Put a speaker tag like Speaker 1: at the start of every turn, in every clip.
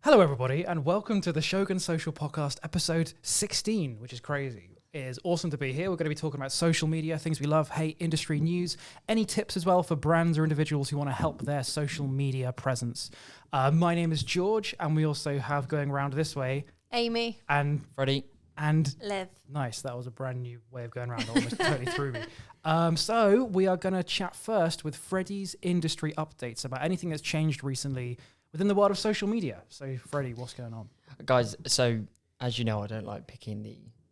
Speaker 1: Hello, everybody, and welcome to the Shogun Social Podcast, episode 16, which is crazy. It is awesome to be here. We're going to be talking about social media, things we love, hate, industry news, any tips as well for brands or individuals who want to help their social media presence. My name is George, and we also have going around this way,
Speaker 2: Amy
Speaker 1: and
Speaker 3: Freddie
Speaker 1: and
Speaker 2: Liv.
Speaker 1: Nice, that was a brand new way of going around. That almost totally threw me. So we are going to chat first with Freddie's industry updates about anything that's changed recently within the world of social media. So, Freddie, what's going on?
Speaker 3: guys, so as you know, I don't like picking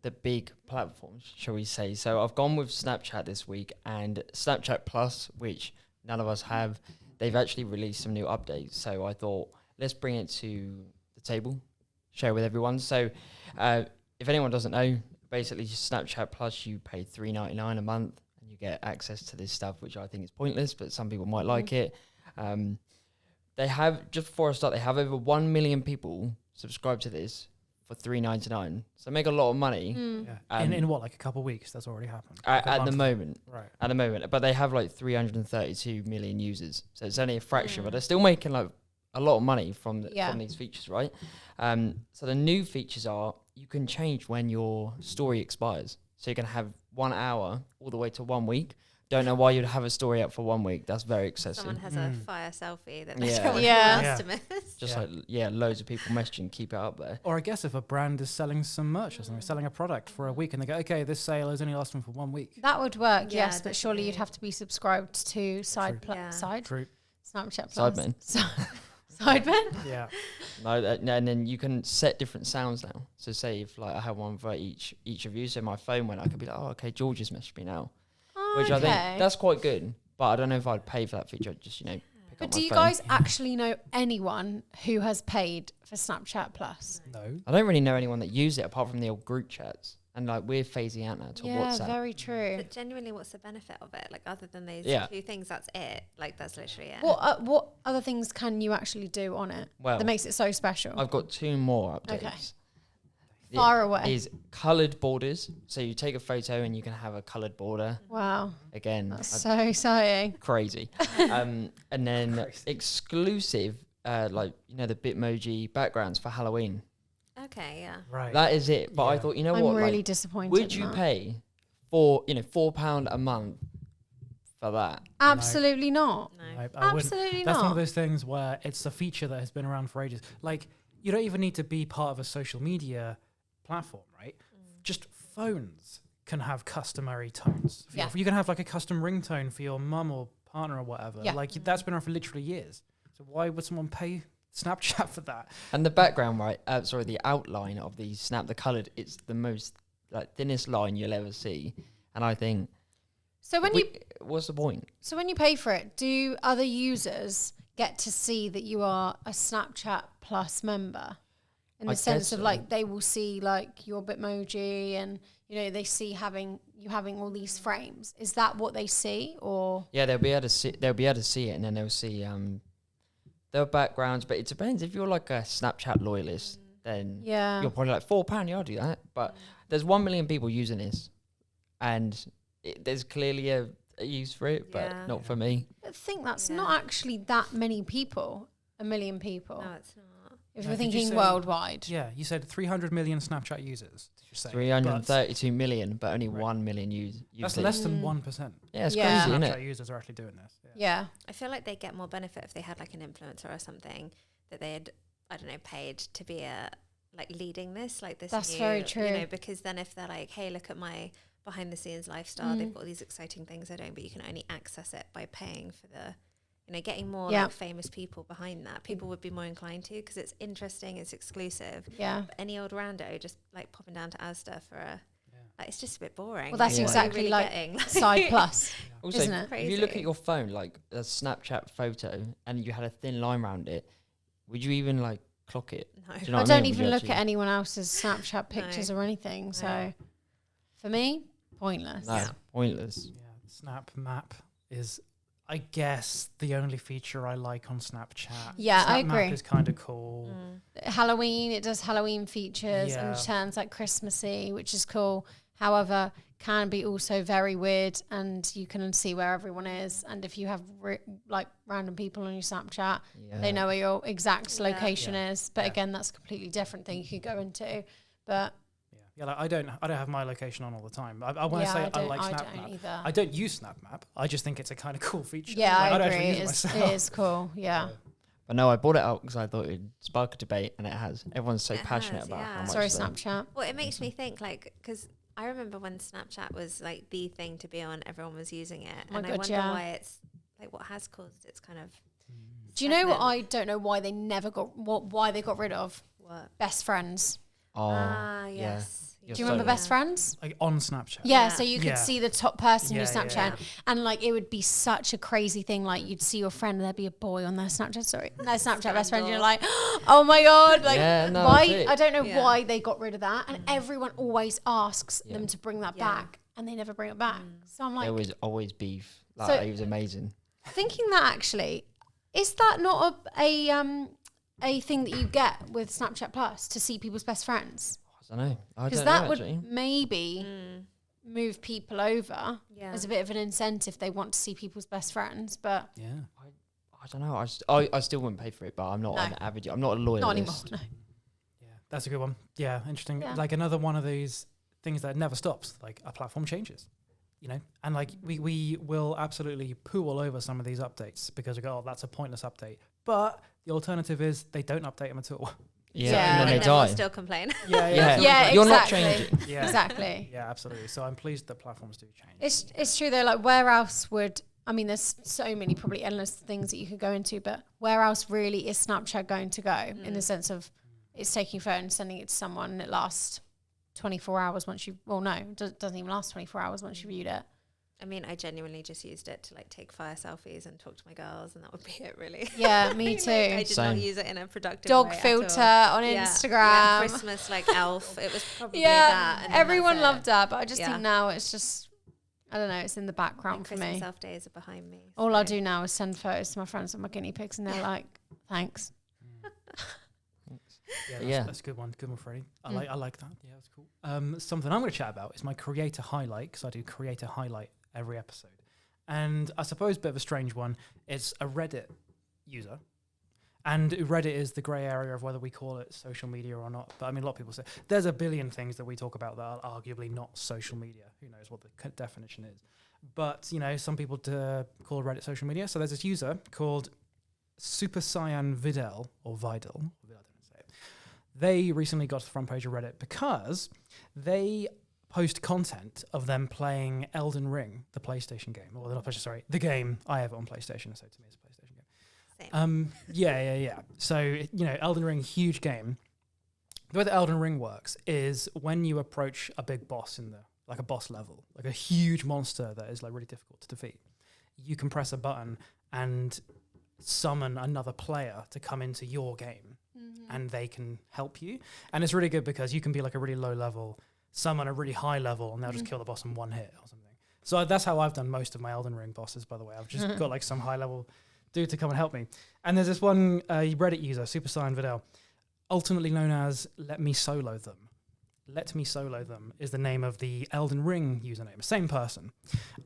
Speaker 3: the big platforms, shall we say. So I've gone with Snapchat this week, and Snapchat Plus, which none of us have, they've actually released some new updates. So I thought, let's bring it to the table, share with everyone. So if anyone doesn't know, basically Snapchat Plus, you pay $3.99 a month and you get access to this stuff, which I think is pointless, but some people might like it. They have, just before I start, they have over 1 million people subscribed to this for $3.99. So make a lot of money.
Speaker 1: Yeah. In what, like a couple of weeks? That's already happened.
Speaker 3: At the moment.
Speaker 1: Right.
Speaker 3: At the moment. But they have like 332 million users. So it's only a fraction, but they're still making like a lot of money from these features, right? So the new features are, you can change when your story expires. So you can have 1 hour all the way to 1 week. Don't know why you'd have a story up for 1 week. That's very excessive.
Speaker 2: Someone has a fire selfie that they
Speaker 3: Yeah.
Speaker 2: don't want
Speaker 1: Yeah.
Speaker 2: customers.
Speaker 3: Just loads of people messaging, keep it up there.
Speaker 1: Or I guess if a brand is selling some merch or something, selling a product for a week, and they go, okay, this sale is only lasting for 1 week.
Speaker 4: That would work,
Speaker 2: Yeah,
Speaker 4: yes, but surely you'd have to be subscribed to
Speaker 1: True.
Speaker 4: Snapchat Plus.
Speaker 3: Sidemen.
Speaker 4: Sidemen?
Speaker 1: Yeah.
Speaker 3: No, and then you can set different sounds now. So say if like I have one for each of you, so my phone went, I could be like, oh, okay, George has messaged me now. Which I think that's quite good, but I don't know if I'd pay for that feature. Just pick
Speaker 4: But
Speaker 3: up
Speaker 4: do
Speaker 3: my
Speaker 4: you
Speaker 3: phone.
Speaker 4: guys actually know anyone who has paid for Snapchat Plus?
Speaker 1: No.
Speaker 3: I don't really know anyone that use it apart from the old group chats, and like we're phasing out now to
Speaker 4: Yeah,
Speaker 3: WhatsApp.
Speaker 4: very true.
Speaker 2: But genuinely, what's the benefit of it? Like, other than those two things, that's it. Like, that's literally it.
Speaker 4: What other things can you actually do on it
Speaker 3: Well,
Speaker 4: that makes it so special?
Speaker 3: I've got 2 more updates.
Speaker 4: Okay. Far away.
Speaker 3: Is coloured borders. So you take a photo and you can have a coloured border.
Speaker 4: Wow.
Speaker 3: Again,
Speaker 4: That's so exciting.
Speaker 3: crazy. And then exclusive, the Bitmoji backgrounds for Halloween.
Speaker 2: Okay, yeah.
Speaker 1: Right.
Speaker 3: That is it. But I thought,
Speaker 4: I'm
Speaker 3: what?
Speaker 4: really disappointed.
Speaker 3: Would
Speaker 4: in
Speaker 3: you
Speaker 4: that.
Speaker 3: pay for £4 a month for that?
Speaker 4: Absolutely not.
Speaker 2: No.
Speaker 1: I wouldn't.
Speaker 4: Absolutely
Speaker 1: That's one
Speaker 4: not.
Speaker 1: of those things where it's a feature that has been around for ages. Like, you don't even need to be part of a social media platform, right? Just phones can have customary tones. You can have like a custom ringtone for your mum or partner or whatever.
Speaker 4: Yeah.
Speaker 1: Like, that's been around for literally years. So why would someone pay Snapchat for that?
Speaker 3: And the background, the outline of the the coloured, it's the most thinnest line you'll ever see. And I think,
Speaker 4: So
Speaker 3: what's the point?
Speaker 4: So when you pay for it, do other users get to see that you are a Snapchat Plus member? In the sense of they will see like your Bitmoji and they see having all these frames. Is that what they see, or?
Speaker 3: Yeah, they'll be able to see it, and then they'll see their backgrounds. But it depends. If you're like a Snapchat loyalist, then you're probably like £4. Yeah, I'll do that. But there's 1 million people using this, and there's clearly a use for it, but not for me.
Speaker 4: I think that's not actually that many people. 1 million people.
Speaker 2: No, it's not.
Speaker 4: If
Speaker 1: No,
Speaker 4: we're
Speaker 1: did you
Speaker 4: thinking
Speaker 1: say-
Speaker 4: worldwide.
Speaker 1: Yeah, you said 300 million Snapchat users. Did you say?
Speaker 3: 332 million, but only 1 million users.
Speaker 1: That's less than 1%.
Speaker 3: Yeah, it's
Speaker 4: Yeah.
Speaker 3: crazy, isn't
Speaker 1: Snapchat
Speaker 3: it?
Speaker 1: users are actually doing this.
Speaker 4: Yeah.
Speaker 2: I feel like they get more benefit if they had like an influencer or something that they had, I don't know, paid to be leading this, like this.
Speaker 4: That's
Speaker 2: new,
Speaker 4: very true.
Speaker 2: Because then if they're like, hey, look at my behind the scenes lifestyle, they've got all these exciting things they're doing, but you can only access it by paying for the, getting more like famous people behind that. People would be more inclined to, because it's interesting, it's exclusive.
Speaker 4: Yeah.
Speaker 2: But any old rando just like popping down to Asda for it's just a bit boring.
Speaker 4: Well, that's exactly like Side Plus,
Speaker 3: Also,
Speaker 4: isn't it?
Speaker 3: if you look at your phone, like a Snapchat photo, and you had a thin line around it, would you even clock it?
Speaker 2: No.
Speaker 3: Do you know
Speaker 4: I
Speaker 3: what
Speaker 4: don't
Speaker 3: mean? Would
Speaker 4: even
Speaker 3: you
Speaker 4: look
Speaker 3: actually-
Speaker 4: at anyone else's Snapchat pictures or anything. So for me, pointless.
Speaker 3: No, pointless.
Speaker 1: Yeah, Snap Map is, I guess, the only feature I like on Snapchat.
Speaker 4: Yeah,
Speaker 1: Snap
Speaker 4: I agree.
Speaker 1: Map is kind of cool.
Speaker 4: Halloween, it does Halloween features
Speaker 1: Yeah.
Speaker 4: and turns like Christmassy, which is cool. However, can be also very weird, and you can see where everyone is. And if you have like random people on your Snapchat, they know where your exact location is. But again, that's a completely different thing you could go into. But
Speaker 1: like I don't have my location on all the time. I want to say I like SnapMap. I don't use SnapMap. I just think it's a kind of cool feature.
Speaker 4: Yeah,
Speaker 1: like,
Speaker 4: I agree. It is cool. Yeah.
Speaker 3: But no, I bought it out because I thought it'd spark a debate, and it has. Everyone's so passionate about how much.
Speaker 4: Sorry, Snapchat.
Speaker 2: Well, it makes me think, like, because I remember when Snapchat was like the thing to be on, everyone was using it, and I wonder why it's like what has caused its kind of.
Speaker 4: Do you know what? I don't know why they why they got rid of best friends.
Speaker 2: Oh, yes.
Speaker 4: Do you remember Best Friends?
Speaker 1: Like on Snapchat.
Speaker 4: Yeah, so you could see the top person in your Snapchat, and like it would be such a crazy thing. Like you'd see your friend, and there'd be a boy on their Snapchat. Sorry, their Snapchat best friend. And you're like, oh my god, like why? I don't know why they got rid of that, and everyone always asks them to bring that back, and they never bring it back. So I'm like,
Speaker 3: there was always beef. Like it was amazing.
Speaker 4: Thinking that actually, is that not a thing that you get with Snapchat Plus to see people's best friends?
Speaker 3: I don't know.
Speaker 4: Because that would maybe move people over as a bit of an incentive. They want to see people's best friends, but
Speaker 3: I don't know. I still wouldn't pay for it, but I'm not an avid. I'm not a loyalist.
Speaker 4: Not anymore. No.
Speaker 1: Yeah, that's a good one. Yeah, interesting. Yeah. Like another one of these things that never stops. Like a platform changes, you know, and like we will absolutely poo all over some of these updates because we go, oh, that's a pointless update. But the alternative is they don't update them at all.
Speaker 3: Yeah, and then they die.
Speaker 2: Still complain.
Speaker 4: Yeah,
Speaker 3: you're
Speaker 4: exactly.
Speaker 3: not changing.
Speaker 1: Yeah,
Speaker 4: exactly.
Speaker 1: Yeah, absolutely. So I'm pleased that platforms do change.
Speaker 4: It's true though. Like where else would there's so many probably endless things that you could go into, but where else really is Snapchat going to go in the sense of it's taking a photo and sending it to someone and it lasts 24 hours once you. Well, no, it doesn't even last 24 hours once you viewed it.
Speaker 2: I mean, I genuinely just used it to like take fire selfies and talk to my girls, and that would be it, really.
Speaker 4: Yeah, me too.
Speaker 2: I did not use it in a productive
Speaker 4: dog
Speaker 2: way
Speaker 4: filter on Instagram. Yeah,
Speaker 2: Christmas like elf. It was probably that. And
Speaker 4: everyone loved that, but I just think now it's just, I don't know, it's in the background for
Speaker 2: Christmas
Speaker 4: me.
Speaker 2: elf days are behind me.
Speaker 4: All I do now is send photos to my friends of my guinea pigs, and they're like, "Thanks."
Speaker 1: That's a good one. Good one, Freddie. I like that. Yeah, that's cool. Something I'm going to chat about is my creator highlight, because I do creator highlight every episode. And I suppose a bit of a strange one. It's a Reddit user. And Reddit is the grey area of whether we call it social media or not. But I mean, a lot of people say there's a billion things that we talk about that are arguably not social media. Who knows what the definition is. But, you know, some people call Reddit social media. So there's this user called Super Cyan Vidal, or Vidal. They recently got to the front page of Reddit because they post content of them playing Elden Ring, the PlayStation game. Or not PlayStation, sorry, the game. I have it on PlayStation, so to me it's a PlayStation game. Same. Yeah. So, you know, Elden Ring, huge game. The way that Elden Ring works is when you approach a big boss like a boss level, like a huge monster that is like really difficult to defeat, you can press a button and summon another player to come into your game. And they can help you. And it's really good because you can be like a really low level, summon a really high level, and they'll just kill the boss in one hit or something. So that's how I've done most of my Elden Ring bosses, by the way. I've just got like some high level dude to come and help me. And there's this one Reddit user, Super Cyan Vidal, ultimately known as Let Me Solo Them. Let Me Solo Them is the name of the Elden Ring username, same person.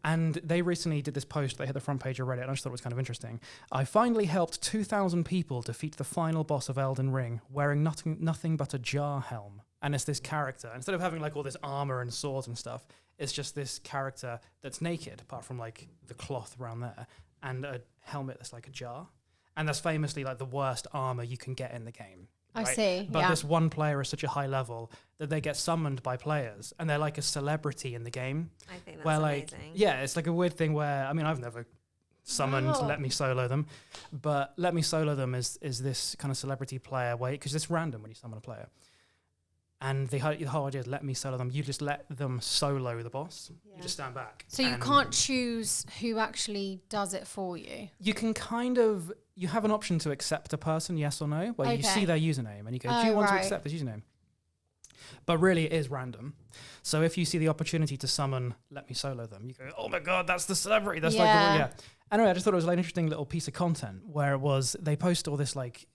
Speaker 1: And they recently did this post, they hit the front page of Reddit, and I just thought it was kind of interesting. I finally helped 2,000 people defeat the final boss of Elden Ring wearing nothing but a jar helm. And it's this character, instead of having like all this armor and swords and stuff, it's just this character that's naked, apart from like the cloth around there, and a helmet that's like a jar. And that's famously like the worst armor you can get in the game.
Speaker 4: Right? I see.
Speaker 1: But this one player is such a high level that they get summoned by players, and they're like a celebrity in the game.
Speaker 2: I think that's amazing.
Speaker 1: Yeah, it's like a weird thing where, I mean, I've never summoned Let Me Solo Them, but Let Me Solo Them is this kind of celebrity player way, because it's random when you summon a player. And the whole idea is Let Me Solo Them. You just let them solo the boss. Yeah. You just stand back.
Speaker 4: So you can't choose who actually does it for you?
Speaker 1: You can you have an option to accept a person, yes or no, where you see their username and you go, do you want to accept this username? But really it is random. So if you see the opportunity to summon Let Me Solo Them, you go, oh my God, that's the celebrity. That's like, yeah. Anyway, I just thought it was like an interesting little piece of content where it was, they post all this like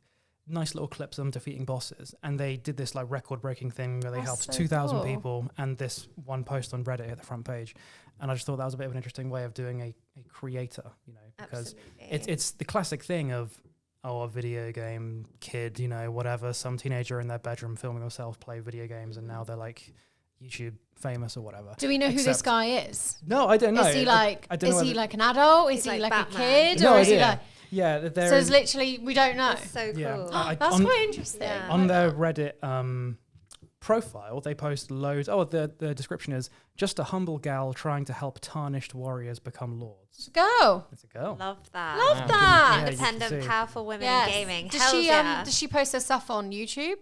Speaker 1: nice little clips of them defeating bosses, and they did this like record-breaking thing where they
Speaker 4: That's
Speaker 1: helped
Speaker 4: so
Speaker 1: 2,000
Speaker 4: cool.
Speaker 1: people, and this one post on Reddit hit the front page, and I just thought that was a bit of an interesting way of doing a creator, you know, because it's the classic thing of a video game kid, you know, whatever, some teenager in their bedroom filming themselves play video games, and now they're like YouTube famous or whatever.
Speaker 4: Do we know who this guy is?
Speaker 1: No, I don't know.
Speaker 4: Is he like?
Speaker 1: I don't know
Speaker 4: is he
Speaker 1: whether-
Speaker 4: like an adult? Is
Speaker 2: He's
Speaker 4: he
Speaker 2: like
Speaker 4: like a
Speaker 2: Batman.
Speaker 4: kid?
Speaker 1: No
Speaker 4: Or is he
Speaker 1: idea.
Speaker 4: like?
Speaker 1: Yeah, there
Speaker 4: So
Speaker 1: is
Speaker 4: it's literally we don't know.
Speaker 2: That's so cool.
Speaker 1: Yeah.
Speaker 4: That's
Speaker 1: on-
Speaker 4: quite interesting.
Speaker 2: Yeah.
Speaker 1: on their Reddit profile, they post loads. Oh, the description is just a humble gal trying to help tarnished warriors become lords.
Speaker 4: Go.
Speaker 1: It's a girl.
Speaker 2: Love that.
Speaker 4: Love
Speaker 3: Yeah.
Speaker 4: that.
Speaker 1: Yeah, you can
Speaker 2: Independent,
Speaker 1: see.
Speaker 2: powerful women
Speaker 4: Yes.
Speaker 2: in gaming.
Speaker 4: Does
Speaker 2: Hells
Speaker 4: she
Speaker 2: yeah.
Speaker 4: does she post her stuff on YouTube?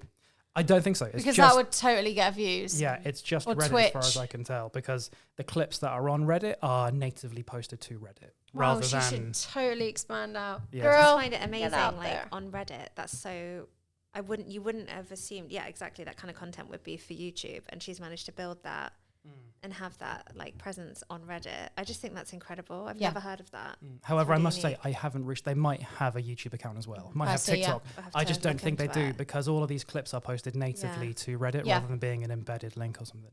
Speaker 1: I don't think so. It's
Speaker 4: Because
Speaker 1: just,
Speaker 4: that would totally get views.
Speaker 1: yeah, it's just
Speaker 4: Or
Speaker 1: Reddit as far as
Speaker 4: Twitch.
Speaker 1: I can tell, because the clips that are on Reddit are natively posted to Reddit
Speaker 4: Wow,
Speaker 1: rather
Speaker 4: she
Speaker 1: than.
Speaker 4: should totally expand out.
Speaker 1: Yeah.
Speaker 2: I
Speaker 4: Girl,
Speaker 2: just find it
Speaker 4: get
Speaker 2: amazing,
Speaker 4: out
Speaker 2: like
Speaker 4: there.
Speaker 2: on Reddit. That's so. You wouldn't have assumed. Yeah, exactly. That kind of content would be for YouTube, and she's managed to build that and have that like presence on Reddit. I just think that's incredible. I've
Speaker 4: Yeah.
Speaker 2: never heard of that.
Speaker 1: However, I
Speaker 2: really
Speaker 1: must say
Speaker 2: unique.
Speaker 1: I haven't reached. They might have a YouTube account as well. Might
Speaker 4: I
Speaker 1: have
Speaker 4: see, yeah.
Speaker 1: TikTok.
Speaker 2: We'll have
Speaker 1: I
Speaker 2: to
Speaker 1: just don't
Speaker 2: look
Speaker 1: think they
Speaker 2: into
Speaker 1: do
Speaker 2: it.
Speaker 1: because all of these clips are posted natively
Speaker 2: Yeah.
Speaker 1: to Reddit
Speaker 4: Yeah.
Speaker 1: rather than being an embedded link or something.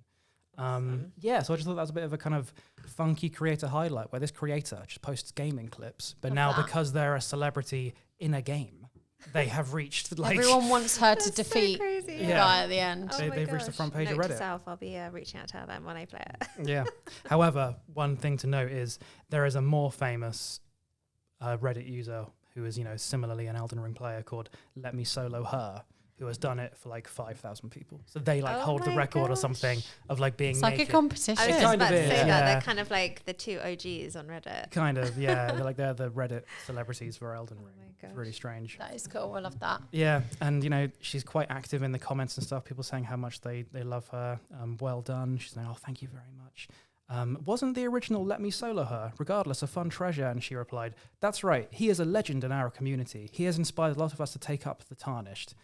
Speaker 2: Awesome.
Speaker 1: Yeah, so I just thought that was a bit of a kind of funky creator highlight where this creator just posts gaming clips, but
Speaker 4: Love
Speaker 1: now
Speaker 4: that.
Speaker 1: because they're a celebrity in a game, they have reached like
Speaker 4: Everyone wants her to
Speaker 2: That's so
Speaker 4: defeat
Speaker 2: crazy.
Speaker 4: the
Speaker 1: Yeah.
Speaker 4: guy at the end.
Speaker 2: Oh
Speaker 1: They-
Speaker 2: my
Speaker 1: they've reached the
Speaker 2: gosh.
Speaker 1: front page of
Speaker 2: Note to
Speaker 1: Reddit.
Speaker 2: self, I'll be reaching out to her then when I play it.
Speaker 1: Yeah. However, one thing to note is there is a more famous Reddit user who is, you know, similarly an Elden Ring player called Let Me Solo Her, who has done it for like 5,000 people. So they like
Speaker 2: Oh
Speaker 1: hold the
Speaker 2: my
Speaker 1: record or something
Speaker 2: gosh.
Speaker 1: of like being
Speaker 4: It's like a
Speaker 1: naked.
Speaker 4: competition.
Speaker 2: I was
Speaker 1: It
Speaker 2: just
Speaker 1: kind of
Speaker 2: about to
Speaker 1: is,
Speaker 2: say that
Speaker 1: yeah.
Speaker 2: they're kind of like the two OGs on Reddit.
Speaker 1: Kind of, yeah. they're the Reddit celebrities for Elden
Speaker 2: Oh
Speaker 1: Ring.
Speaker 2: my
Speaker 1: It's
Speaker 2: gosh.
Speaker 1: really strange.
Speaker 4: That is cool. I love that.
Speaker 1: Yeah, and you know she's quite active in the comments and stuff. People saying how much they love her. Well done. She's saying, "Oh, thank you very much." Wasn't the original Let Me Solo Her, regardless, a fun treasure? And she replied, "That's right. He is a legend in our community. He has inspired a lot of us to take up the tarnished."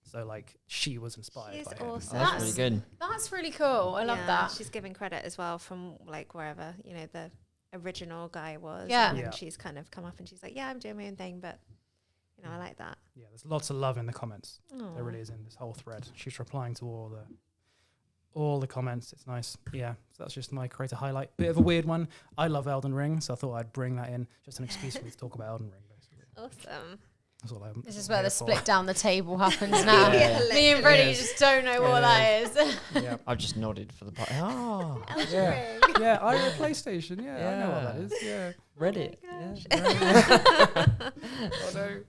Speaker 1: So like she was inspired
Speaker 2: She's
Speaker 1: by him.
Speaker 2: awesome.
Speaker 3: That's really good.
Speaker 4: That's really cool. I love
Speaker 2: Yeah,
Speaker 4: that.
Speaker 2: She's giving credit as well from like wherever, you know, the original guy was.
Speaker 4: Yeah.
Speaker 2: And then
Speaker 1: Yeah.
Speaker 2: she's kind of come up and she's like, yeah, I'm doing my own thing, but, you know, I like that.
Speaker 1: Yeah, there's lots of love in the comments. There
Speaker 2: Aw.
Speaker 1: really is in this whole thread. She's replying to all the comments. It's nice. Yeah, so that's just my creator highlight. Bit of a weird one. I love Elden Ring, so I thought I'd bring that in. Just an excuse for me to talk about Elden Ring, basically.
Speaker 2: Awesome.
Speaker 1: That's all I'm.
Speaker 4: This
Speaker 1: that's
Speaker 4: is
Speaker 1: what
Speaker 4: where
Speaker 1: I'm
Speaker 4: the
Speaker 1: here
Speaker 4: split
Speaker 1: for.
Speaker 4: down the table happens now.
Speaker 3: Yeah.
Speaker 4: Me and Freddie
Speaker 1: Yes.
Speaker 4: just don't know what that is.
Speaker 1: Yeah.
Speaker 3: I've just nodded for the part. Oh,
Speaker 1: Yeah. Yeah, I have a PlayStation. Yeah, I know what that
Speaker 3: Yeah.
Speaker 1: is. Yeah.
Speaker 3: Reddit.
Speaker 1: Oh no.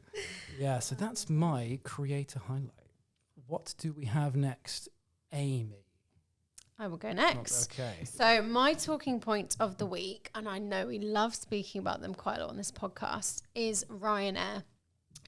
Speaker 1: Yeah, so that's my creator highlight. What do we have next, Amy?
Speaker 4: I will go next.
Speaker 1: Okay.
Speaker 4: So my talking point of the week, and I know we love speaking about them quite a lot on this podcast, is Ryanair.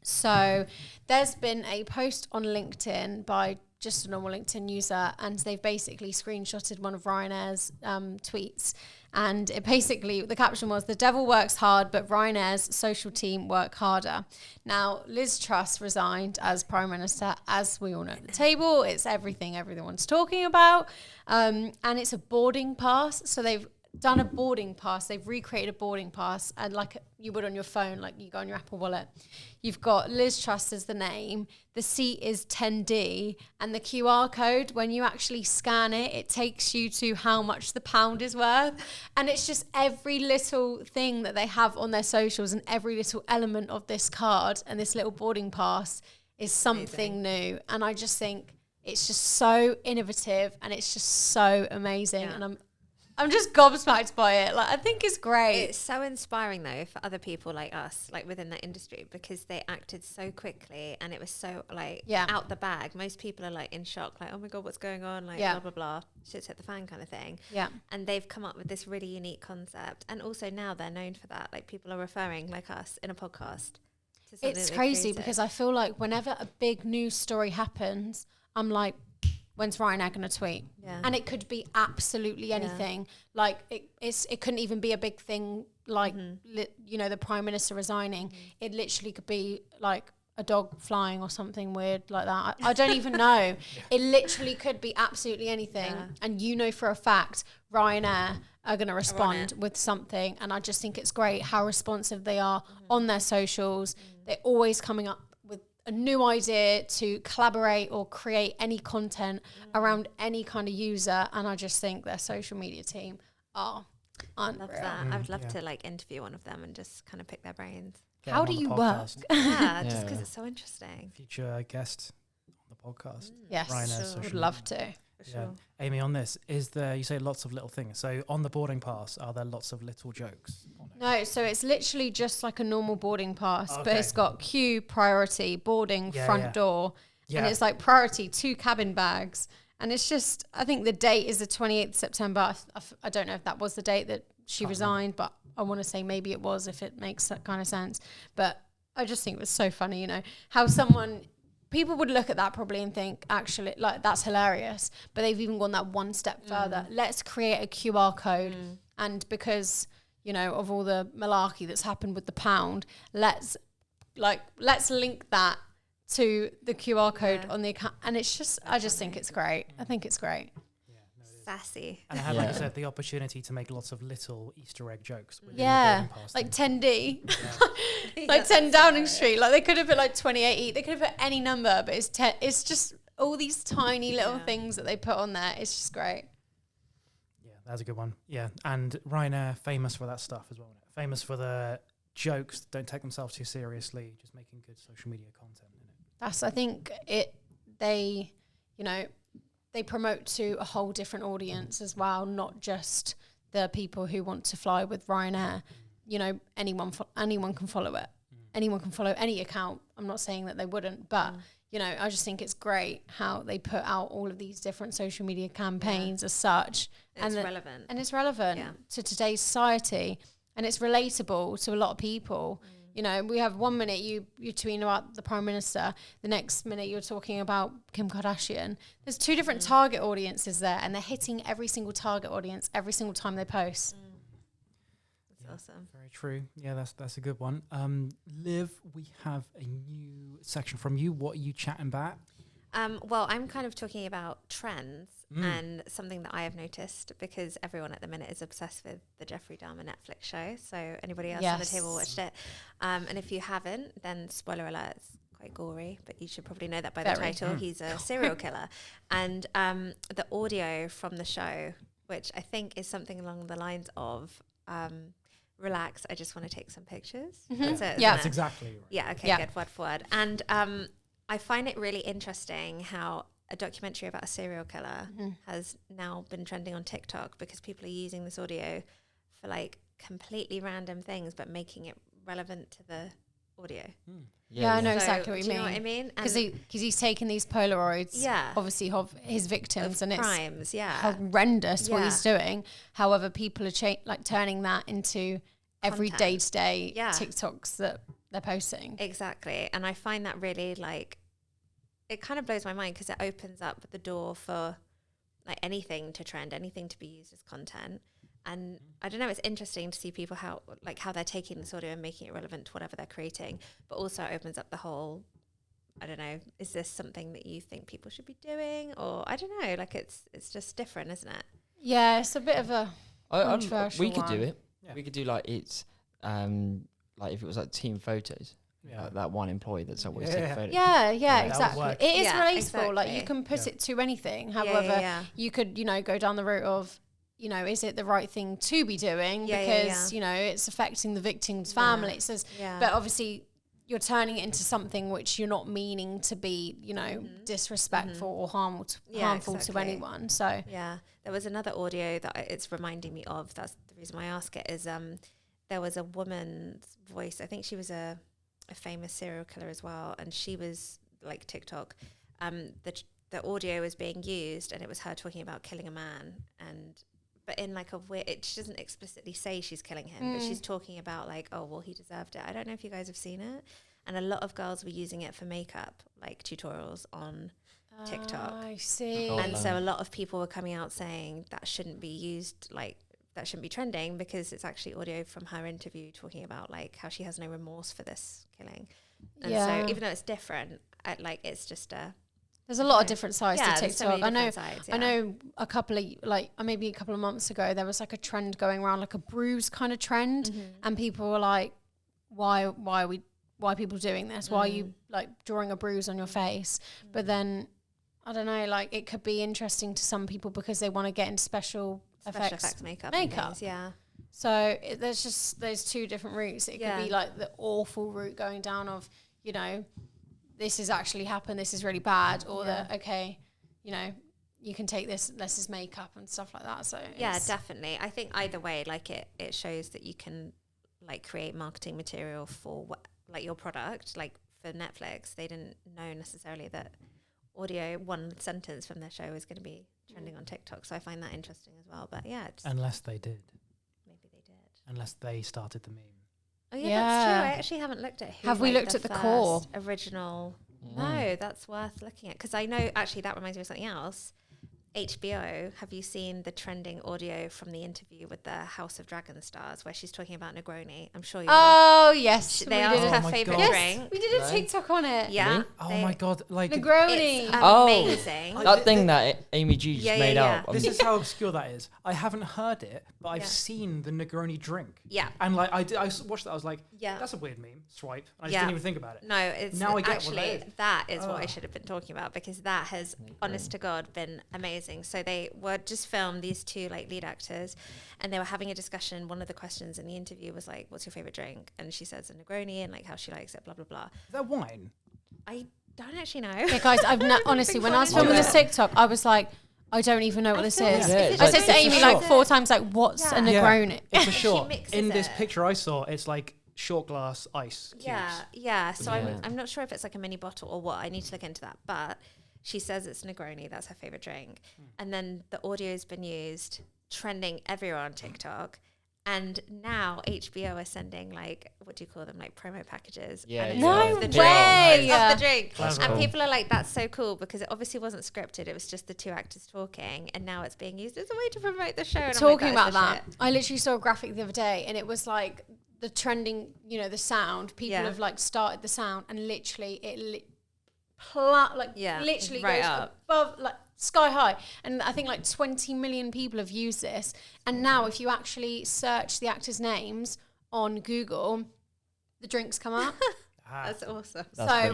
Speaker 4: So there's been a post on LinkedIn by just a normal LinkedIn user, and they've basically screenshotted one of Ryanair's tweets. And it basically, the caption was, "The devil works hard, but Ryanair's social team work harder." Now, Liz Truss resigned as Prime Minister, as we all know at the table. It's everything everyone's talking about. And it's a boarding pass. So they've done a boarding pass. They've recreated a boarding pass, and like you would on your phone, like you go on your Apple Wallet. You've got Liz Truss as the name. The seat is 10D, and the QR code, when you actually scan it, it takes you to how much the pound is worth. And it's just every little thing that they have on their socials and every little element of this card and this little boarding pass is something new. And I just think it's just so innovative and it's just so amazing.
Speaker 2: Yeah.
Speaker 4: And I'm just gobsmacked by it. Like, I think it's great.
Speaker 2: It's so inspiring though for other people like us, like within that industry, because they acted so quickly and it was so like out the bag. Most people are like in shock, like, oh my God, what's going on? Like blah, blah, blah, shit's hit the fan kind of thing.
Speaker 4: Yeah.
Speaker 2: And they've come up with this really unique concept. And also now they're known for that. Like people are referring like us in a podcast to something
Speaker 4: It's
Speaker 2: that they
Speaker 4: crazy
Speaker 2: created.
Speaker 4: because I feel like whenever a big news story happens, I'm like, when's Ryanair going to tweet?
Speaker 2: Yeah.
Speaker 4: And it could be absolutely anything. Like it couldn't even be a big thing like, you know, the Prime Minister resigning. It literally could be like a dog flying or something weird like that. I don't even know. It literally could be absolutely anything.
Speaker 2: Yeah.
Speaker 4: And you know for a fact Ryanair are going to respond with something. And I just think it's great how responsive they are on their socials. They're always coming up with a new idea to collaborate or create any content around any kind of user. And I just think their social media team are unreal.
Speaker 2: Love that. I would love to like interview one of them and just kind of pick their brains.
Speaker 4: How do you work?
Speaker 2: Yeah, just because it's so interesting.
Speaker 1: Future guest on the podcast.
Speaker 4: Yes,
Speaker 1: Ryanair
Speaker 4: would love to.
Speaker 2: Sure.
Speaker 1: Amy, on this, you say lots of little things. So on the boarding pass, are there lots of little jokes on it?
Speaker 4: No, so it's literally just like a normal boarding pass, but
Speaker 1: Okay.
Speaker 4: it's got queue, priority, boarding, front door.
Speaker 1: Yeah.
Speaker 4: And it's like priority, 2 cabin bags. And it's just, I think the date is the 28th September. I don't know if that was the date that she resigned, but I want to say maybe it was, if it makes that kind of sense. But I just think it was so funny, how people would look at that probably and think, actually, like, that's hilarious. But they've even gone that one step further. Let's create a QR code. And because, of all the malarkey that's happened with the pound, let's link that to the QR code on the account. And it's just, I just think it's great. I think it's great.
Speaker 2: Sassy.
Speaker 1: And I had, like you said, the opportunity to make lots of little Easter egg jokes. Within the
Speaker 4: Yeah,
Speaker 1: boarding pass
Speaker 4: like
Speaker 1: thing.
Speaker 4: 10D, like 10 Downing Street. Like they could have put like 28E. They could have put any number, but it's 10. It's just all these tiny little things that they put on there. It's just great.
Speaker 1: Yeah, that's a good one. Yeah, and Ryanair, famous for that stuff as well. Isn't it? Famous for the jokes that don't take themselves too seriously, just making good social media content. Isn't it?
Speaker 4: That's, I think they promote to a whole different audience as well, not just the people who want to fly with Ryanair. Anyone can follow it. Anyone can follow any account. I'm not saying that they wouldn't, but I just think it's great how they put out all of these different social media campaigns as such.
Speaker 2: It's relevant.
Speaker 4: And it's relevant to today's society, and it's relatable to a lot of people. We have 1 minute you're tweeting about the Prime Minister, the next minute you're talking about Kim Kardashian. There's 2 different target audiences there, and they're hitting every single target audience every single time they post.
Speaker 2: That's awesome.
Speaker 1: Very true. Yeah, that's a good one. Liv, we have a new section from you. What are you chatting about?
Speaker 2: Well, I'm kind of talking about trends and something that I have noticed, because everyone at the minute is obsessed with the Jeffrey Dahmer Netflix show. So anybody else on the table watched it? And if you haven't, then spoiler alert, it's quite gory, but you should probably know that by the title. He's a serial killer. And the audio from the show, which I think is something along the lines of, relax, I just want to take some pictures. That's it,
Speaker 1: That's exactly right.
Speaker 2: Yeah, okay, good, word for word. And I find it really interesting how a documentary about a serial killer has now been trending on TikTok, because people are using this audio for like completely random things, but making it relevant to the audio.
Speaker 4: Yeah, I know
Speaker 2: So,
Speaker 4: exactly what you
Speaker 2: do
Speaker 4: mean.
Speaker 2: You know what I mean?
Speaker 4: Because he's taking these Polaroids, obviously, of his victims, and
Speaker 2: crimes,
Speaker 4: it's horrendous what he's doing. However, people are turning that into every day-to-day TikToks that they're posting.
Speaker 2: Exactly. And I find that really it kind of blows my mind, because it opens up the door for like anything to trend, anything to be used as content. And I don't know, it's interesting to see people how they're taking this audio and making it relevant to whatever they're creating, but also it opens up the whole, I don't know, is this something that you think people should be doing? Or I don't know, it's just different, isn't it?
Speaker 4: Yeah, it's a bit of a controversial
Speaker 3: we could do
Speaker 4: one.
Speaker 3: it. Yeah. We could do like if it was like team photos. Yeah. Like that one employee that's always taking photos.
Speaker 4: Yeah, exactly. It is relatable.
Speaker 2: Exactly.
Speaker 4: Like you can put it to anything. However, you could, go down the route of, is it the right thing to be doing? Because, it's affecting the victim's family. It says, but obviously you're turning it into something which you're not meaning to be, disrespectful or harmful to anyone. So
Speaker 2: there was another audio that it's reminding me of. That's the reason why I ask it. Is there was a woman's voice. I think she was a famous serial killer as well, and she was like TikTok. The audio was being used, and it was her talking about killing a man, but in like a weird, she doesn't explicitly say she's killing him, but she's talking about like, oh, well, he deserved it. I don't know if you guys have seen it. And a lot of girls were using it for makeup, like tutorials on TikTok.
Speaker 4: I see.
Speaker 2: And so a lot of people were coming out saying that shouldn't be used, that shouldn't be trending, because it's actually audio from her interview talking about like how she has no remorse for this killing. And so even though it's different, it's just
Speaker 4: there's a lot of different sides to TikTok.
Speaker 2: So
Speaker 4: I know a couple of months ago there was like a trend going around, like a bruise kind of trend, and people were like, why are we why are people doing this? Why are you like drawing a bruise on your face? But then I don't know, like it could be interesting to some people because they want to get into special effects
Speaker 2: makeup. Things, yeah.
Speaker 4: So there's two different routes. It could be like the awful route going down of, you know, this has actually happened, this is really bad, or you know, you can take this is makeup and stuff like that. So
Speaker 2: yeah, definitely. I think either way, like it shows that you can like create marketing material for like your product. Like for Netflix, they didn't know necessarily that audio, one sentence from their show is going to be trending on TikTok. So I find that interesting as well. But yeah,
Speaker 1: unless they did,
Speaker 2: maybe they did.
Speaker 1: Unless they started the meme.
Speaker 2: Oh yeah, that's true. I actually haven't looked at who.
Speaker 4: Have we looked at the core
Speaker 2: original? No, that's worth looking at because I know actually that reminds me of something else. HBO, have you seen the trending audio from the interview with the House of Dragon stars where she's talking about Negroni? I'm sure you
Speaker 4: Oh, yes.
Speaker 2: They asked her favourite drink.
Speaker 4: We did a TikTok on it.
Speaker 2: Yeah.
Speaker 3: Really?
Speaker 1: Oh my God. Like
Speaker 4: Negroni.
Speaker 2: It's amazing.
Speaker 3: That thing that Amy G just made up.
Speaker 1: This is how obscure that is. I haven't heard it, but I've seen the Negroni drink.
Speaker 2: Yeah.
Speaker 1: And like I watched that. I was like,
Speaker 2: yeah,
Speaker 1: that's a weird meme. Swipe. And I just didn't even think about it.
Speaker 2: No, it's
Speaker 1: now I get
Speaker 2: actually that is what I should have been talking about because that has, honest to God, been amazing. So they were just filmed, these two like lead actors, and they were having a discussion. One of the questions in the interview was like, "What's your favorite drink?" And she says a Negroni and like how she likes it, blah blah blah.
Speaker 1: Is that wine?
Speaker 2: I don't actually know.
Speaker 4: Yeah, guys, honestly, when I was filming this TikTok, I was like, I don't even know what this is.
Speaker 3: Is
Speaker 4: I said to Amy like 4 times, like, what's a Negroni?
Speaker 1: It's a shot.
Speaker 2: mixes
Speaker 1: In this
Speaker 2: it.
Speaker 1: picture I saw, it's like short glass ice cubes.
Speaker 2: Yeah. So I'm not sure if it's like a mini bottle or what. I need to look into that. But she says it's Negroni. That's her favorite drink. And then the audio's been used, trending everywhere on TikTok. And now HBO are sending like, what do you call them? Like promo packages.
Speaker 3: Yeah.
Speaker 2: And it's
Speaker 4: No
Speaker 2: of the
Speaker 4: way.
Speaker 2: Drink. It's of the drink.
Speaker 1: That's
Speaker 2: and
Speaker 1: cool.
Speaker 2: people are like, that's so cool because it obviously wasn't scripted. It was just the two actors talking. And now it's being used as a way to promote the show. And
Speaker 4: Talking
Speaker 2: I'm like,
Speaker 4: about
Speaker 2: is the
Speaker 4: that, I literally saw a graphic the other day and it was like the trending, you know, the sound. People have like started the sound and literally it literally
Speaker 2: right
Speaker 4: goes
Speaker 2: up.
Speaker 4: above, like sky high. And I think like 20 million people have used this. And now if you actually search the actors' names on Google, the drinks come up.
Speaker 2: That's awesome.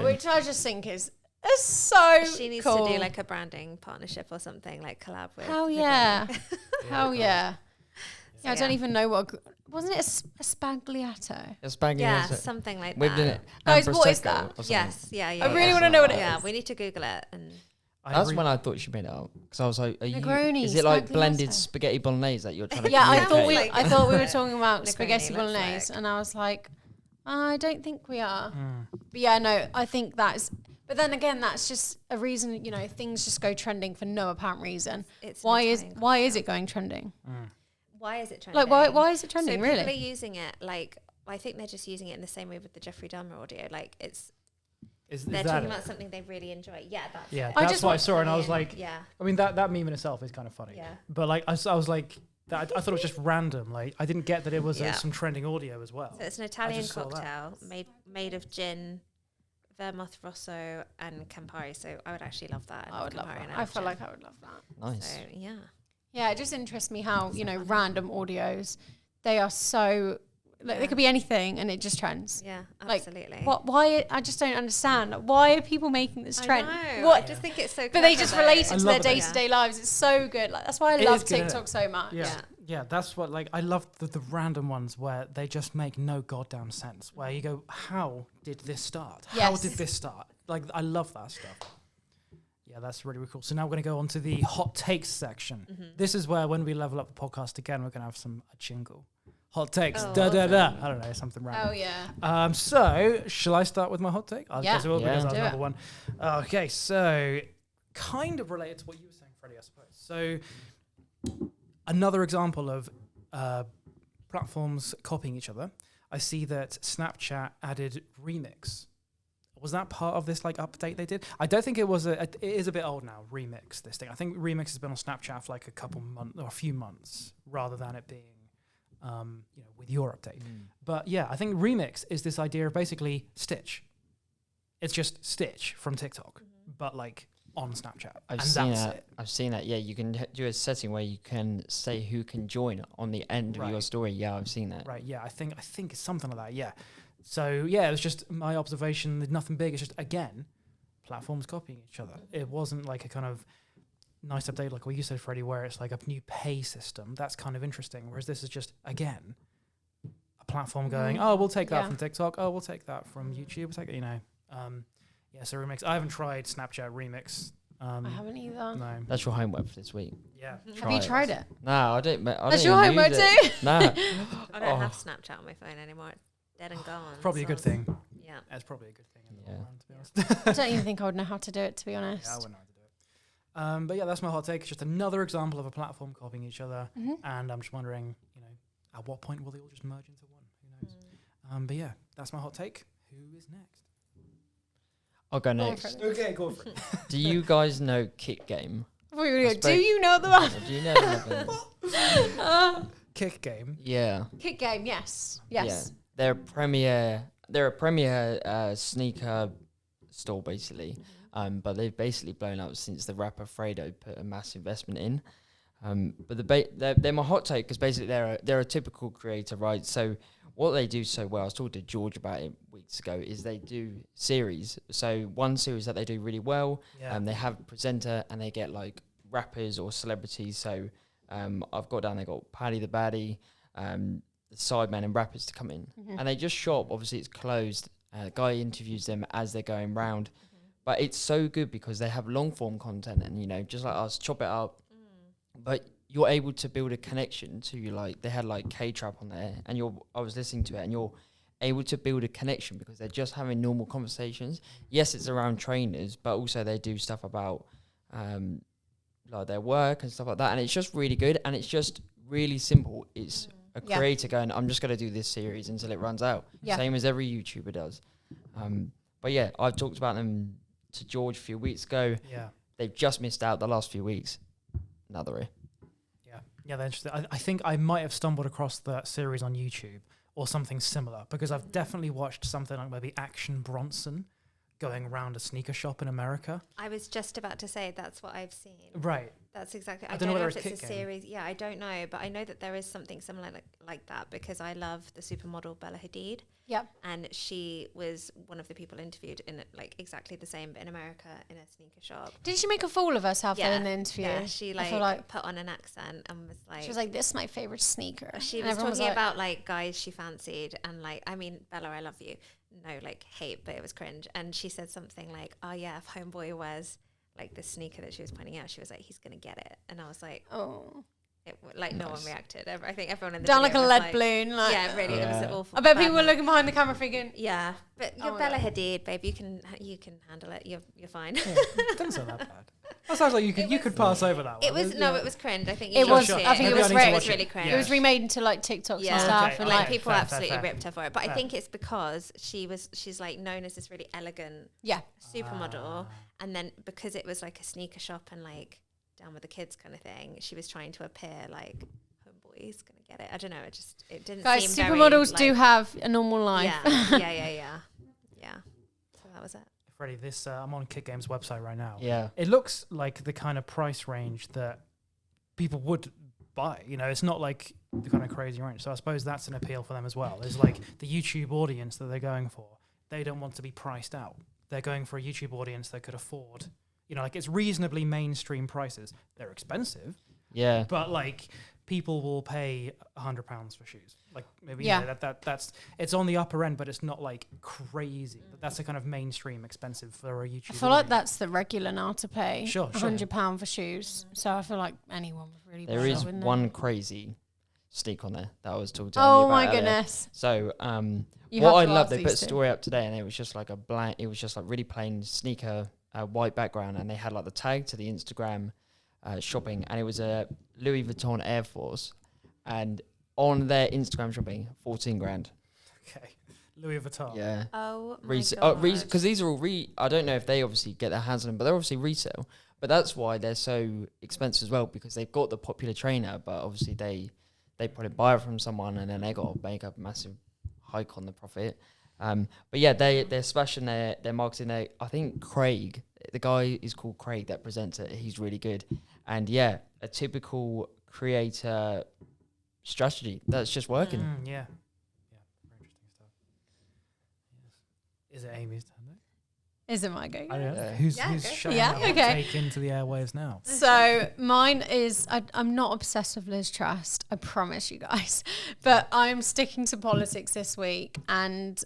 Speaker 4: Which I just think is so
Speaker 2: She needs
Speaker 4: cool.
Speaker 2: to do like a branding partnership or something, like collab with.
Speaker 4: Hell yeah. Hell
Speaker 1: cool.
Speaker 4: yeah. Yeah, I don't
Speaker 2: yeah.
Speaker 4: even know what. Wasn't it a spagliato?
Speaker 3: It's banging.
Speaker 2: Yeah, something like
Speaker 3: With
Speaker 2: that.
Speaker 4: Guys, what is that?
Speaker 2: Yes, yeah.
Speaker 4: I really want to know what it is.
Speaker 2: Yeah, we need to Google it. And
Speaker 3: That's when I thought she made it up because I was like,
Speaker 4: Negroni,
Speaker 3: is it like
Speaker 4: spagliato.
Speaker 3: blended spaghetti bolognese that you're trying to
Speaker 4: Yeah, I
Speaker 3: communicate?
Speaker 4: thought we were talking about
Speaker 2: Negroni,
Speaker 4: spaghetti
Speaker 2: let's
Speaker 4: bolognese,
Speaker 2: look.
Speaker 4: and I was like, I don't think we are. But yeah, no, I think that's. But then again, that's just a reason. You know, things just go trending for no apparent reason.
Speaker 2: it's
Speaker 4: Why
Speaker 2: an
Speaker 4: is
Speaker 2: Italian
Speaker 4: it going trending?
Speaker 2: Why is it trending?
Speaker 4: Like, why is it trending?
Speaker 2: So
Speaker 4: Really?
Speaker 2: people are using it like, I think they're just using it in the same way with the Jeffrey Dahmer audio. Like they're talking about something they really enjoy. Yeah, that's
Speaker 1: Yeah,
Speaker 2: it.
Speaker 1: that's what I saw, and I was like,
Speaker 2: yeah.
Speaker 1: I mean, that meme in itself is kind of funny.
Speaker 2: Yeah.
Speaker 1: But like, I was like, I thought it was just random. Like, I didn't get that it was some trending audio as well.
Speaker 2: So it's an Italian
Speaker 1: just saw that.
Speaker 2: cocktail made of gin, vermouth rosso, and Campari. So I would actually love that.
Speaker 4: I would love
Speaker 2: Campari
Speaker 4: that.
Speaker 2: and
Speaker 4: I feel
Speaker 2: gin.
Speaker 4: like I would love that.
Speaker 3: Nice.
Speaker 2: So yeah.
Speaker 4: Yeah, it just interests me how, you know, random audios, they are so, like, they could be anything and it just trends.
Speaker 2: Yeah,
Speaker 4: Like,
Speaker 2: absolutely.
Speaker 4: Why, I just don't understand. Like, why are people making this trend?
Speaker 2: I know.
Speaker 4: What?
Speaker 2: I just think it's so
Speaker 4: But they
Speaker 2: clever
Speaker 4: just
Speaker 2: though.
Speaker 4: relate it
Speaker 1: I
Speaker 4: to their
Speaker 1: love it.
Speaker 4: day-to-day lives. It's so good. Like, that's why I
Speaker 1: It
Speaker 4: love
Speaker 1: is good, isn't
Speaker 4: TikTok
Speaker 1: it?
Speaker 4: so much.
Speaker 1: Yeah, that's what, like, I love the random ones where they just make no goddamn sense. Where you go, how did this start? How
Speaker 4: Yes.
Speaker 1: did this start? Like, I love that stuff. Yeah, that's really, really cool. So now we're going to go on to the hot takes section. This is where, when we level up the podcast again, we're going to have a jingle. Hot takes,
Speaker 2: Oh,
Speaker 1: da. I don't know, something
Speaker 4: Oh,
Speaker 1: random.
Speaker 4: yeah.
Speaker 1: So, shall I start with my hot take? I
Speaker 4: Yeah.
Speaker 1: guess I will, because
Speaker 3: Yeah.
Speaker 1: that's
Speaker 4: Do
Speaker 1: another
Speaker 4: it.
Speaker 1: one. Okay, so kind of related to what you were saying, Freddie, I suppose. So another example of platforms copying each other. I see that Snapchat added Remix. Was that part of this like update they did? I don't think it was. It is a bit old now. Remix, this thing. I think Remix has been on Snapchat for like a couple months or a few months, rather than it being, with your update. But yeah, I think Remix is this idea of basically Stitch. It's just Stitch from TikTok, but like on Snapchat.
Speaker 3: I've
Speaker 1: and
Speaker 3: seen
Speaker 1: that's
Speaker 3: that.
Speaker 1: it.
Speaker 3: I've seen that. Yeah, you can do a setting where you can say who can join on the end of your
Speaker 1: Right.
Speaker 3: story. Yeah, I've seen that.
Speaker 1: Right. Yeah. I think it's something like that. Yeah. So yeah, it was just my observation. There's nothing big. It's just, again, platforms copying each other. It wasn't like a kind of nice update like what you said, Freddie, where it's like a new pay system. That's kind of interesting. Whereas this is just, again, a platform going, oh, we'll take that from TikTok. Oh, we'll take that from YouTube. We'll take it, Yeah, so Remix. I haven't tried Snapchat Remix.
Speaker 4: I haven't either.
Speaker 1: No.
Speaker 3: That's your homework for this week.
Speaker 1: Yeah.
Speaker 4: Have you tried it?
Speaker 3: No, I don't.
Speaker 4: That's your homework too?
Speaker 3: No.
Speaker 2: I don't have Snapchat on my phone anymore. It's dead and gone.
Speaker 1: Probably a good thing.
Speaker 2: Yeah.
Speaker 1: That's probably a good thing in the
Speaker 3: Yeah.
Speaker 1: long run, to be honest.
Speaker 4: I don't even think I would know how to do it, to be honest.
Speaker 1: Yeah, I wouldn't know how to do it. But yeah, that's my hot take. It's just another example of a platform copying each other. And I'm just wondering, at what point will they all just merge into one? Who knows? But yeah, that's my hot take. Who is next?
Speaker 3: I'll go next.
Speaker 1: Okay, go for it.
Speaker 3: Do you guys know Kick Game?
Speaker 4: I thought you were gonna go, do you know the one?
Speaker 3: Do you know the
Speaker 1: Kick Game.
Speaker 3: Yeah.
Speaker 4: Kick Game, yes. Yes.
Speaker 3: Yeah. They're a premier sneaker store basically. But they've basically blown up since the rapper Fredo put a massive investment in. But they're my hot take because basically they're a typical creator, right? So what they do so well, I was talking to George about it weeks ago, is they do series. So one series that they do really well, they have a presenter and they get like rappers or celebrities. So I've got down, they got Paddy the Baddie, the Sidemen and rappers to come in. And they just shop, obviously it's closed. The guy interviews them as they're going round. But it's so good because they have long form content and, just like us, chop it up. But you're able to build a connection to they had like K-Trap on there and I was listening to it and you're able to build a connection because they're just having normal conversations. Yes, it's around trainers, but also they do stuff about like their work and stuff like that. And it's just really good and it's just really simple. It's a creator going, I'm just going to do this series until it runs out. Same as every YouTuber does. But yeah, I've talked about them to George a few weeks ago.
Speaker 1: Yeah.
Speaker 3: They've just missed out the last few weeks. Another.
Speaker 1: Yeah, they're interesting. I think I might have stumbled across that series on YouTube or something similar because I've definitely watched something like maybe Action Bronson going around a sneaker shop in America.
Speaker 2: I was just about to say that's what I've seen.
Speaker 1: Right.
Speaker 2: That's exactly.
Speaker 1: I don't know
Speaker 2: if
Speaker 1: whether
Speaker 2: it's a series. Yeah, I don't know, but I know that there is something similar like that because I love the supermodel Bella Hadid.
Speaker 4: Yep.
Speaker 2: And she was one of the people interviewed in exactly the same, but in America in a sneaker shop.
Speaker 4: Did she make a fool of herself in the interview?
Speaker 2: Yeah, she put on an accent and was like.
Speaker 4: She was like, "This is my favorite sneaker."
Speaker 2: She was talking about guys she fancied and Bella, I love you. No, hate, but it was cringe. And she said something like, "Oh yeah, if Homeboy wears the sneaker that she was pointing out, she was like, he's gonna get it." And I was like,
Speaker 4: oh.
Speaker 2: No one reacted. I think everyone in the
Speaker 4: down
Speaker 2: video
Speaker 4: like a
Speaker 2: was
Speaker 4: lead balloon.
Speaker 2: Yeah, really. It was awful.
Speaker 4: I bet people were looking behind the camera thinking,
Speaker 2: yeah, but you're Bella Hadid, babe. You can handle it. You're fine.
Speaker 1: Yeah, it doesn't sound that bad. That sounds like you could pass over that one.
Speaker 2: It was it was cringe. I think
Speaker 4: it was.
Speaker 2: I
Speaker 4: think
Speaker 2: it
Speaker 4: was
Speaker 2: really cringe.
Speaker 4: It was remade into TikToks and stuff, and
Speaker 2: people
Speaker 1: fair,
Speaker 2: absolutely
Speaker 1: fair.
Speaker 2: ripped her for it. But I think it's because she's known as this really elegant supermodel, and then because it was a sneaker shop and down with the kids kind of thing, she was trying to appear Homeboy's gonna get it. I don't know. It didn't.
Speaker 4: Guys,
Speaker 2: seem
Speaker 4: supermodels do have a normal life.
Speaker 2: Yeah. So that was it.
Speaker 1: Freddie, this I'm on Kick Game's website right now.
Speaker 3: Yeah.
Speaker 1: It looks like the kind of price range that people would buy. It's not like the kind of crazy range. So I suppose that's an appeal for them as well. It's like the YouTube audience that they're going for. They don't want to be priced out. They're going for a YouTube audience that could afford, it's reasonably mainstream prices. They're expensive.
Speaker 3: Yeah.
Speaker 1: But people will pay £100 for shoes. Maybe that's it's on the upper end, but it's not crazy. But that's a kind of mainstream expensive for a YouTube.
Speaker 4: I feel like that's the regular now to pay
Speaker 1: £100
Speaker 4: for shoes. So I feel like anyone would really.
Speaker 3: There is one crazy sneak on there that I was talking to.
Speaker 4: Oh my goodness!
Speaker 3: So what I love, they put a story up today, and it was just like it was just really plain sneaker, white background, and they had the tag to the Instagram shopping, and it was a Louis Vuitton Air Force, and on their Instagram shopping, 14 grand.
Speaker 1: Okay, Louis Vuitton.
Speaker 3: Yeah.
Speaker 2: Oh my god.
Speaker 3: Because these are all I don't know if they obviously get their hands on them, but they're obviously resale. But that's why they're so expensive as well, because they've got the popular trainer, but obviously they probably buy it from someone, and then they got to make a massive hike on the profit. But yeah, they're smashing their marketing. I think Craig, the guy is called Craig that presents it. He's really good, and yeah, a typical creator strategy that's just working.
Speaker 1: Yeah, very interesting stuff. Is it Amy's turn?
Speaker 4: Is it my go?
Speaker 1: I don't know.
Speaker 3: Yeah.
Speaker 1: Who's
Speaker 2: Yeah,
Speaker 1: showing
Speaker 4: Yeah,
Speaker 1: that
Speaker 4: okay.
Speaker 1: take into the airwaves now?
Speaker 4: So mine is, I'm not obsessed with Liz Truss, I promise you guys, but I'm sticking to politics this week. And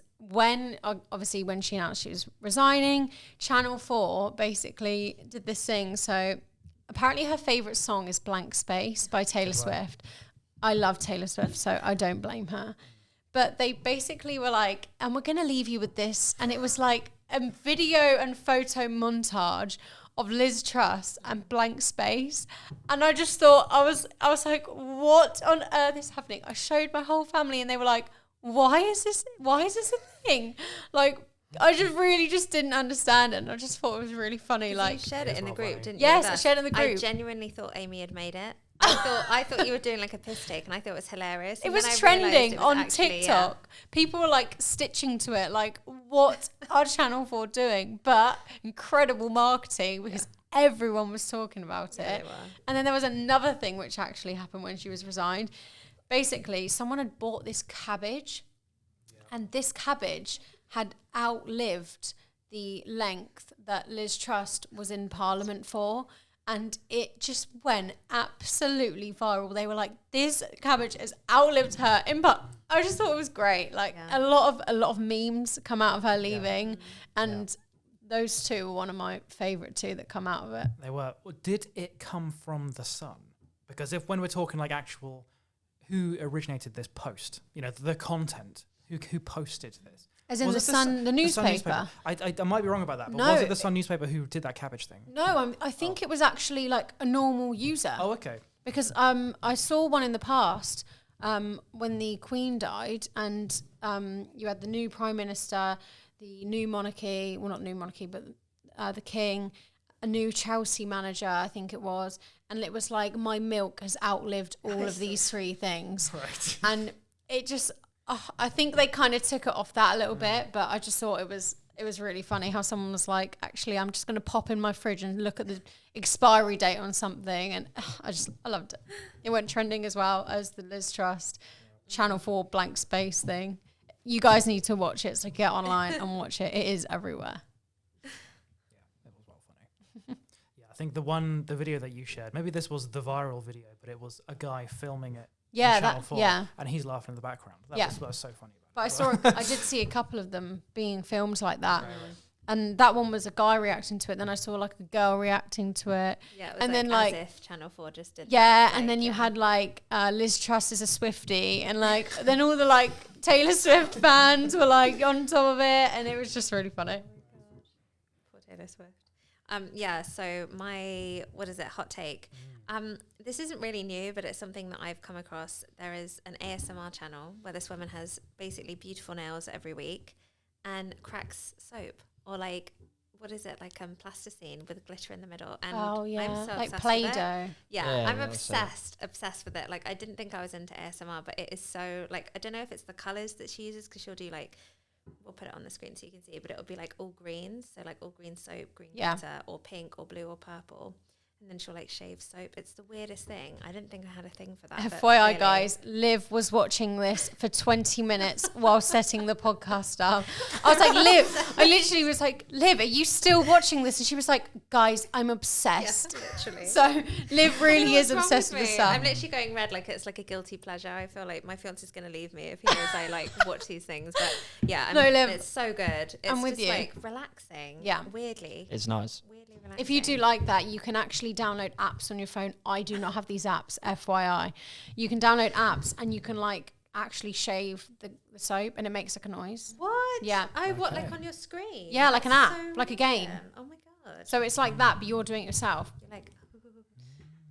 Speaker 4: obviously when she announced she was resigning, Channel 4 basically did this thing. So apparently her favourite song is Blank Space by Taylor Swift. I love Taylor Swift, so I don't blame her. But they basically were like, and we're going to leave you with this. And it was like a video and photo montage of Liz Truss and Blank Space. And I just thought, I was like, what on earth is happening? I showed my whole family and they were like, why is this a thing? Like, I just didn't understand it. And I just thought it was really funny. Like,
Speaker 2: you shared it in the group, didn't you?
Speaker 4: Yes, I shared it in the group.
Speaker 2: I genuinely thought Amy had made it. I thought you were doing like a piss take, and I thought it was hilarious.
Speaker 4: It was trending on TikTok. People were like stitching to it, like, what are Channel 4 doing? But incredible marketing because everyone was talking about it. And then there was another thing which actually happened when she was resigned. Basically, someone had bought this cabbage, and this cabbage had outlived the length that Liz Truss was in Parliament for. And it just went absolutely viral. They were like, this cabbage has outlived her. I just thought it was great. Like a lot of memes come out of her leaving. And those two were one of my favourite two that come out of it.
Speaker 1: They were. Did it come from The Sun? Because when we're talking like actual, who originated this post? You know, the content. Who posted this?
Speaker 4: As in the Sun, the newspaper?
Speaker 1: I might be wrong about that, but
Speaker 4: No.
Speaker 1: was it the Sun newspaper who did that cabbage thing?
Speaker 4: No, I think it was actually like a normal user.
Speaker 1: Oh, okay.
Speaker 4: Because I saw one in the past when the Queen died, and you had the new Prime Minister, the new monarchy, well, not new monarchy, but the King, a new Chelsea manager, I think it was, and it was like, my milk has outlived all of these three things.
Speaker 1: Right.
Speaker 4: And it just... I think they kind of took it off that a little bit, but I just thought it was really funny how someone was like, actually, I'm just going to pop in my fridge and look at the expiry date on something. And I loved it. It went trending as well as the Liz Truss Channel 4 Blank Space thing. You guys need to watch it, so get online and watch it. It is everywhere.
Speaker 1: Yeah, it was well funny. Yeah, I think the video that you shared, maybe this was the viral video, but it was a guy filming it.
Speaker 4: Yeah,
Speaker 1: Channel 4,
Speaker 4: yeah.
Speaker 1: And he's laughing in the background. That was so funny.
Speaker 4: But I did see a couple of them being filmed like that. Right. And that one was a guy reacting to it. Then I saw like a girl reacting to it.
Speaker 2: Yeah, it was
Speaker 4: and
Speaker 2: like
Speaker 4: then like
Speaker 2: as if Channel 4 just did.
Speaker 4: Yeah, and then you had like Liz Truss is a Swiftie, and like then all the like Taylor Swift fans were like on top of it, and it was just really funny.
Speaker 2: Oh my gosh. Poor Taylor Swift. So my, hot take. This isn't really new, but it's something that I've come across. There is an ASMR channel where this woman has basically beautiful nails every week and cracks soap or like, plasticine with glitter in the middle. And I'm so
Speaker 4: like
Speaker 2: obsessed
Speaker 4: Play-Doh.
Speaker 2: with it.
Speaker 3: Yeah,
Speaker 2: I'm
Speaker 3: also.
Speaker 2: obsessed with it. Like, I didn't think I was into ASMR, but it is so, like, I don't know if it's the colors that she uses, because she'll do like, we'll put it on the screen so you can see, but it'll be like all greens, so like all green soap, green glitter, or pink or blue or purple, and then she'll like shave soap. It's the weirdest thing. I didn't think I had a thing for that.
Speaker 4: FYI,
Speaker 2: really.
Speaker 4: guys, Liv was watching this for 20 minutes while setting the podcast up. I was like, Liv, I literally was like, Liv, are you still watching this? And she was like, guys, I'm obsessed.
Speaker 2: Yeah, literally.
Speaker 4: So Liv really is obsessed with stuff.
Speaker 2: I'm literally going red, like it's like a guilty pleasure. I feel like my fiance's going to leave me if he knows I like watch these things. But yeah,
Speaker 4: Liv,
Speaker 2: it's so good. It's
Speaker 4: I'm with
Speaker 2: just
Speaker 4: you.
Speaker 2: like relaxing. Yeah. Weirdly.
Speaker 3: It's nice.
Speaker 2: Weirdly relaxing.
Speaker 4: If you do like that, you can actually download apps on your phone. I do not have these apps, FYI. You can download apps and you can like actually shave the soap and it makes like a noise.
Speaker 2: What?
Speaker 4: Yeah.
Speaker 2: Oh, what, like on your screen?
Speaker 4: Yeah, like an app,
Speaker 2: So
Speaker 4: like a game.
Speaker 2: random. Oh my god.
Speaker 4: So it's like that, but you're doing it yourself.
Speaker 2: You're like,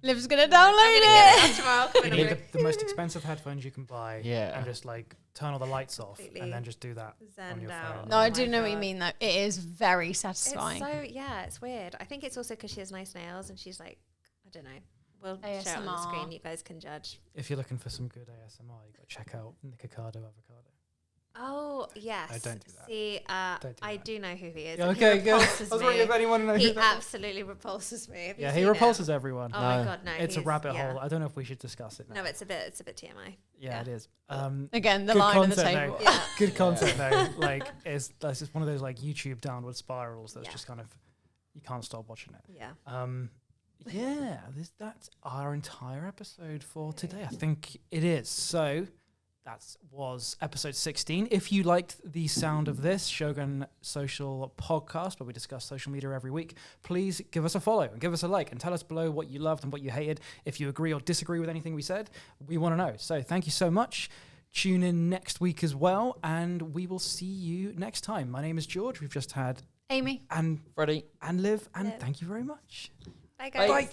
Speaker 4: Liv's gonna download
Speaker 2: I'm
Speaker 4: it.
Speaker 2: tomorrow.
Speaker 1: You need the most expensive headphones you can buy, and just like turn all the lights off, and then just do that on your phone.
Speaker 4: No, I do know what you mean though. It is very satisfying.
Speaker 2: It's weird. I think it's also because she has nice nails and she's like, I don't know. We'll share it on the
Speaker 4: ASMR.
Speaker 2: screen. You guys can judge.
Speaker 1: If you're looking for some good ASMR, you got to check out Nikocado Avocado.
Speaker 2: Oh, yes.
Speaker 1: I don't do that.
Speaker 2: See, I do know who he is.
Speaker 1: Yeah,
Speaker 2: and
Speaker 1: okay,
Speaker 2: he
Speaker 1: good. I
Speaker 2: repulses
Speaker 1: was wondering if
Speaker 2: me.
Speaker 1: anyone knows.
Speaker 2: He absolutely repulses me. Have you
Speaker 1: Yeah,
Speaker 2: seen
Speaker 1: he
Speaker 2: him?
Speaker 1: repulses everyone.
Speaker 2: Oh
Speaker 3: No.
Speaker 2: my god, no.
Speaker 1: It's a
Speaker 2: he's-
Speaker 1: rabbit
Speaker 2: yeah.
Speaker 1: hole. I don't know if we should discuss it now.
Speaker 2: No, it's a bit TMI.
Speaker 1: Yeah, it is.
Speaker 4: Again, the
Speaker 1: good
Speaker 4: line on the
Speaker 1: content,
Speaker 4: table.
Speaker 1: though.
Speaker 2: Yeah.
Speaker 1: Good content though. Like that's just one of those like YouTube downward spirals that's
Speaker 2: Yeah.
Speaker 1: just kind of you can't stop watching it.
Speaker 2: Yeah.
Speaker 1: Yeah, that's our entire episode for today. I think it is. So that was episode 16. If you liked the sound of this Shogun Social podcast, where we discuss social media every week, please give us a follow and give us a like and tell us below what you loved and what you hated. If you agree or disagree with anything we said, we want to know. So thank you so much. Tune in next week as well, and we will see you next time. My name is George. We've just had
Speaker 4: Amy
Speaker 1: and
Speaker 3: Freddie.
Speaker 1: and Liv, and
Speaker 2: Liv.
Speaker 1: thank you very much.
Speaker 2: Bye, guys.
Speaker 1: Bye.